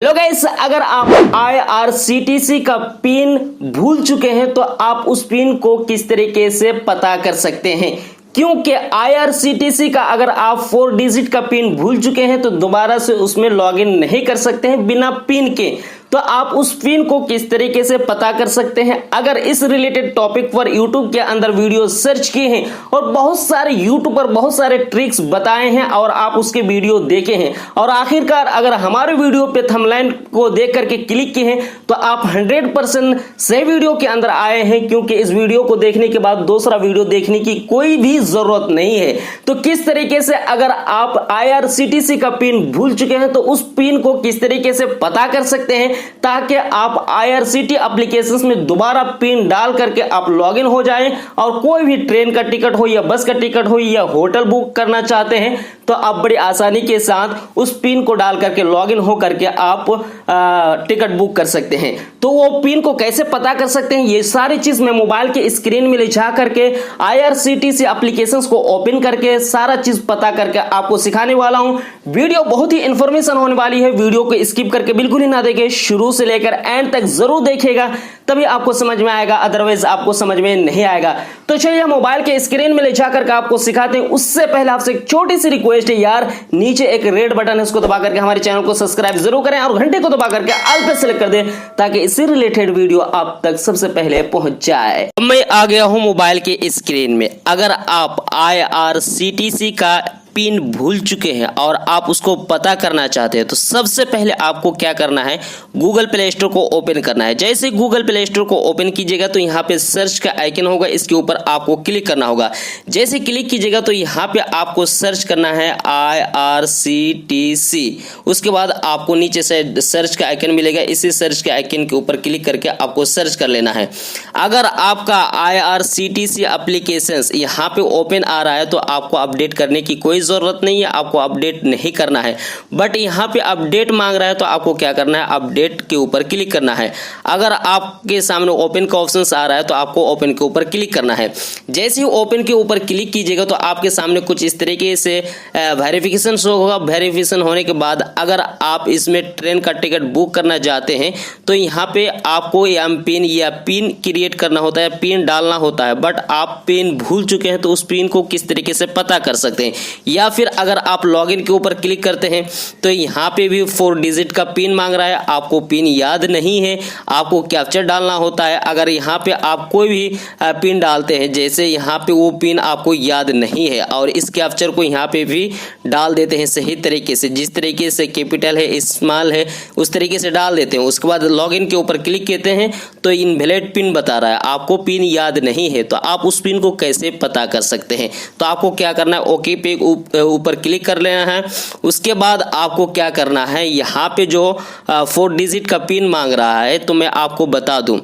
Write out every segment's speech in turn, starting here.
Hello guys, अगर आप IRCTC का पिन भूल चुके हैं तो आप उस पिन को किस तरीके से पता कर सकते हैं। क्योंकि IRCTC का अगर आप 4 डिजिट का पिन भूल चुके हैं तो दोबारा से उसमें लॉगिन नहीं कर सकते हैं बिना पिन के। तो आप उस पिन को किस तरीके से पता कर सकते हैं। अगर इस रिलेटेड टॉपिक पर YouTube के अंदर वीडियो सर्च किए हैं और बहुत सारे यूट्यूबर बहुत सारे ट्रिक्स बताए हैं और आप उसके वीडियो देखे हैं और आखिरकार अगर हमारे वीडियो पे थंबनेल को देख करके क्लिक किए हैं तो आप 100% सही वीडियो के अंदर आए हैं, क्योंकि इस वीडियो को देखने के बाद दूसरा वीडियो देखने की कोई भी जरूरत नहीं है। तो किस तरीके से अगर आप IRCTC का पिन भूल चुके हैं तो उस पिन को किस तरीके से पता कर सकते हैं ताकि आप IRCTC एप्लीकेशंस में दोबारा पिन डाल करके आप लॉगिन हो जाएं और कोई भी ट्रेन का टिकट हो या बस का टिकट हो या होटल बुक करना चाहते हैं तो आप बड़ी आसानी के साथ उस पिन को डाल करके लॉगिन हो करके आप टिकट बुक कर सकते हैं। तो वो पिन को कैसे पता कर सकते हैं, ये सारी चीज मैं मोबाइल के स्क्रीन में ले जा करके IRCTC एप्लीकेशंस को ओपन करके सारा चीज पता करके आपको सिखाने वाला हूं। वीडियो बहुत ही इंफॉर्मेशन होने वाली है, वीडियो को स्किप करके बिल्कुल ही ना देखें, शुरू से लेकर एंड तक जरूर देखिएगा तभी आपको समझ में आएगा, अदरवाइज आपको समझ में नहीं आएगा। तो चलिए मोबाइल के स्क्रीन में ले जाकर के आपको सिखाते हैं। उससे पहले आपसे एक छोटी सी रिक्वेस्ट है यार, नीचे एक रेड बटन है, उसको दबा करके हमारे चैनल को सब्सक्राइब जरूर करें और घंटे को दबा करके ऑल पे सेलेक्ट कर दें ताकि इससे रिलेटेड वीडियो आप तक सबसे पहले पहुंच जाए। मैं आ गया हूं मोबाइल के स्क्रीन में। अगर आप IRCTC का पिन भूल चुके हैं और आप उसको पता करना चाहते हैं तो सबसे पहले आपको क्या करना है, गूगल प्ले स्टोर को ओपन करना है। जैसे गूगल प्ले स्टोर को ओपन कीजिएगा तो यहाँ पे सर्च का आइकन होगा, इसके ऊपर आपको क्लिक करना होगा। जैसे क्लिक कीजिएगा तो यहाँ पे आपको सर्च करना है IRCTC। उसके बाद आपको नीचे से सर्च का आइकन मिलेगा, इसी सर्च के आइकन के ऊपर क्लिक करके आपको सर्च कर लेना है। अगर आपका IRCTC एप्लीकेशन यहाँ पे ओपन आ रहा है तो आपको अपडेट करने की कोई जरूरत नहीं है, आपको अपडेट नहीं करना है। बट यहाँ पे अपडेट मांग रहा है तो आपको क्या करना है, अपडेट के ऊपर क्लिक करना है। अगर आपके सामने ओपन का ऑप्शन आ रहा है तो आपको ओपन के ऊपर क्लिक करना है। जैसे ही ओपन के ऊपर क्लिक कीजिएगा तो आपके सामने कुछ इस तरीके से वेरिफिकेशन शो होगा। वेरिफिकेशन होने के बाद अगर आप इसमें ट्रेन का टिकट बुक करना चाहते हैं तो यहाँ पे आपको एम पिन या पिन क्रिएट करना होता है, पिन डालना होता है। बट आप पिन भूल चुके हैं तो उस पिन को किस तरीके से पता कर सकते हैं, या फिर अगर आप लॉगिन के ऊपर क्लिक करते हैं तो यहाँ पे भी 4 डिजिट का पिन मांग रहा है, आपको पिन याद नहीं है, आपको कैप्चर डालना होता है। अगर यहाँ पे आप कोई भी पिन डालते हैं, जैसे यहाँ पे वो पिन आपको याद नहीं है और इस कैप्चर को यहाँ पे भी डाल देते हैं सही तरीके से, जिस तरीके से कैपिटल है स्मॉल है उस तरीके से डाल देते हैं। उसके बाद लॉगिन के ऊपर क्लिक करते हैं तो इनवैलिड पिन बता रहा है, आपको पिन याद नहीं है। तो आप उस पिन को कैसे पता कर सकते हैं, तो आपको क्या करना है, ओके पे ऊपर क्लिक कर लेना है। उसके बाद आपको क्या करना है, यहाँ पे जो 4 डिजिट का पिन मांग रहा है तो मैं आपको बता दूं,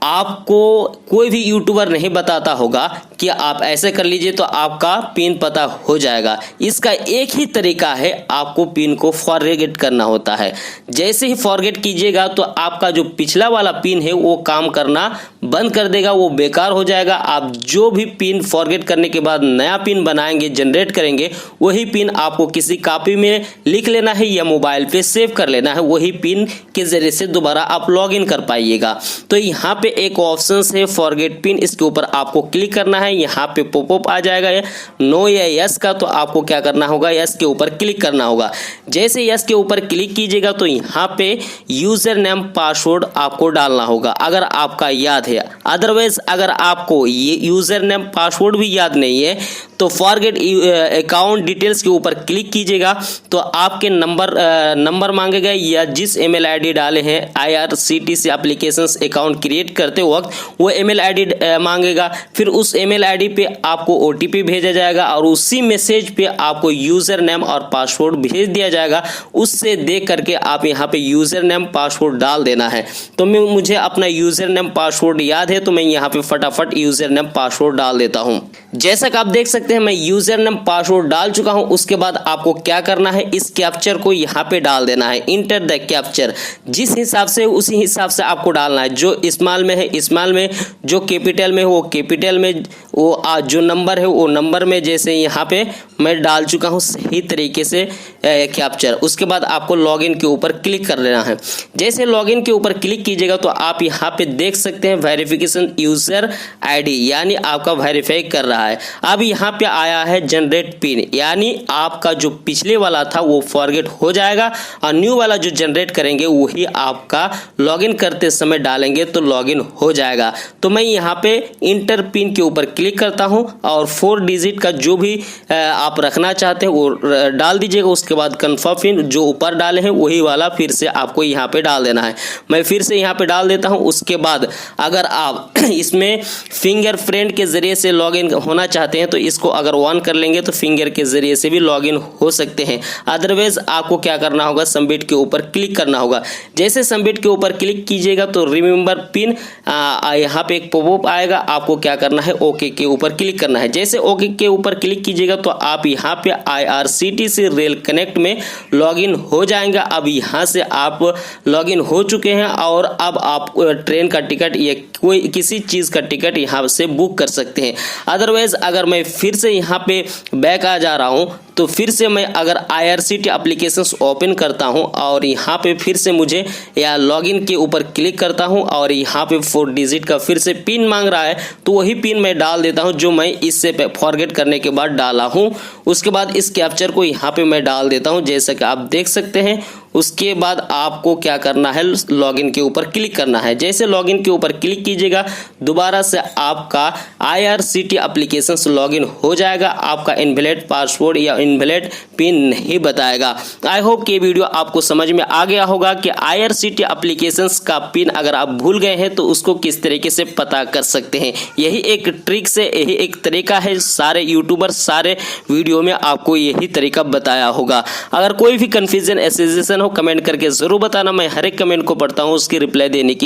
आपको कोई भी यूट्यूबर नहीं बताता होगा कि आप ऐसे कर लीजिए तो आपका पिन पता हो जाएगा। इसका एक ही तरीका है, आपको पिन को फॉरगेट करना होता है। जैसे ही फॉरगेट कीजिएगा तो आपका जो पिछला वाला पिन है वो काम करना बंद कर देगा, वो बेकार हो जाएगा। आप जो भी पिन फॉरगेट करने के बाद नया पिन बनाएंगे, जनरेट करेंगे, वही पिन आपको किसी कॉपी में लिख लेना है या मोबाइल पे सेव कर लेना है। वही पिन के जरिए से दोबारा आप लॉग इन कर पाइएगा। तो यहाँ पे एक ऑप्शन है फॉरगेट पिन, इसके ऊपर आपको क्लिक करना है। यहाँ पे पॉपअप आ जाएगा नो या यस का, तो आपको क्या करना होगा, यस के ऊपर क्लिक करना होगा। जैसे यस के ऊपर क्लिक कीजिएगा तो यहाँ पे यूजर नेम पासवर्ड आपको डालना होगा अगर आपका याद है। अदरवाइज अगर आपको ये यूजर नेम पासवर्ड भी याद नहीं है तो फॉरगेट अकाउंट डिटेल्स के ऊपर क्लिक कीजिएगा तो आपके नंबर मांगेगा या जिस ईमेल आईडी डाले हैं IRCTC एप्लीकेशंस अकाउंट क्रिएट करते वक्त वो ईमेल आईडी मांगेगा। फिर उस ईमेल आईडी पे आपको OTP भेजा जाएगा और उसी मैसेज पे आपको यूजर नेम और पासवर्ड भेज दिया जाएगा। उससे देख करके आप यहाँ पे यूजर नेम पासवर्ड डाल देना है। तो मुझे अपना यूजर नेम पासवर्ड याद है तो मैं यहाँ पे फटाफट यूजर नेम पासवर्ड डाल देता हूँ। जैसा कि आप देख सकते सकते हैं मैं यूजर नेम पासवर्ड डाल चुका हूं। उसके बाद आपको क्या करना है, इस कैप्चर को यहाँ पे डाल देना है। इंटर द कैप्चर, जिस हिसाब से उसी हिसाब से आपको डालना है। जो स्मॉल में है स्मॉल में, जो कैपिटल में है वो कैपिटल में, वो जो नंबर है वो नंबर में, जैसे यहाँ पे मैं डाल चुका हूँ सही तरीके से कैप्चर। उसके बाद आपको लॉगिन के ऊपर क्लिक कर लेना है। जैसे लॉगिन के ऊपर क्लिक कीजिएगा तो आप यहाँ पे देख सकते हैं वेरिफिकेशन यूजर आईडी, यानी आपका वेरीफाई कर रहा है। अब यहाँ पे आया है जनरेट पिन, यानी आपका जो पिछले वाला था वो फॉरगेट हो जाएगा और न्यू वाला जो जनरेट करेंगे वही आपका लॉगिन करते समय डालेंगे तो लॉगिन हो जाएगा। तो मैं यहाँ पे इंटर पिन के ऊपर क्लिक करता हूँ और 4 डिजिट का जो भी आप रखना चाहते हैं वो डाल दीजिएगा। उसके बाद कन्फर्म पिन जो ऊपर डाले हैं वही वाला फिर से आपको यहाँ पे डाल देना है। मैं फिर से यहाँ पे डाल देता हूँ। उसके बाद अगर आप इसमें फिंगरप्रिंट के जरिए से लॉगिन होना चाहते हैं तो इसको अगर ऑन कर लेंगे तो फिंगर के जरिए से भी लॉगिन हो सकते हैं। अदरवाइज आपको क्या करना होगा, सबमिट के ऊपर क्लिक करना होगा। जैसे सबमिट के ऊपर क्लिक कीजिएगा तो रिमेंबर पिन यहाँ पे एक पॉपअप आएगा। आपको क्या करना है, ओके के ऊपर क्लिक करना है। जैसे ओके के ऊपर क्लिक कीजिएगा तो आप यहाँ पे IRCTC रेल कनेक्ट में लॉगिन हो जाएंगे। अब यहाँ से आप लॉगिन हो चुके हैं और अब आप ट्रेन का टिकट या कोई किसी चीज़ का टिकट यहाँ से बुक कर सकते हैं। अदरवाइज अगर मैं फिर से यहाँ पे बैक आ जा रहा हूँ तो फिर से मैं अगर IRCTC एप्लीकेशंस ओपन करता हूं और यहाँ पे फिर से मुझे या लॉगिन के ऊपर क्लिक करता हूं और यहाँ पे 4 डिजिट का फिर से पिन मांग रहा है तो वही पिन मैं डाल देता हूं जो मैं इससे फॉरगेट करने के बाद डाला हूं। उसके बाद इस कैप्चर को यहाँ पे मैं डाल देता हूं जैसा कि आप देख सकते हैं। उसके बाद आपको क्या करना है, लॉगिन के ऊपर क्लिक करना है। जैसे लॉगिन के ऊपर क्लिक कीजिएगा दोबारा से आपका IRCTC एप्लीकेशंस लॉगिन हो जाएगा। आपका इनवैलिड पासवर्ड या इनवैलिड पिन नहीं बताएगा। आई होप कि ये वीडियो आपको समझ में आ गया होगा कि IRCTC एप्लीकेशंस का पिन अगर आप भूल गए हैं तो उसको किस तरीके से पता कर सकते हैं। यही एक ट्रिक से, यही एक तरीका है। सारे यूट्यूबर सारे वीडियो में आपको यही तरीका बताया होगा। अगर कोई भी कंफ्यूजन एसोसिएशन हो कमेंट करके जरूर बताना। मैं हर एक कमेंट को पढ़ता हूँ, उसकी रिप्लाई देने की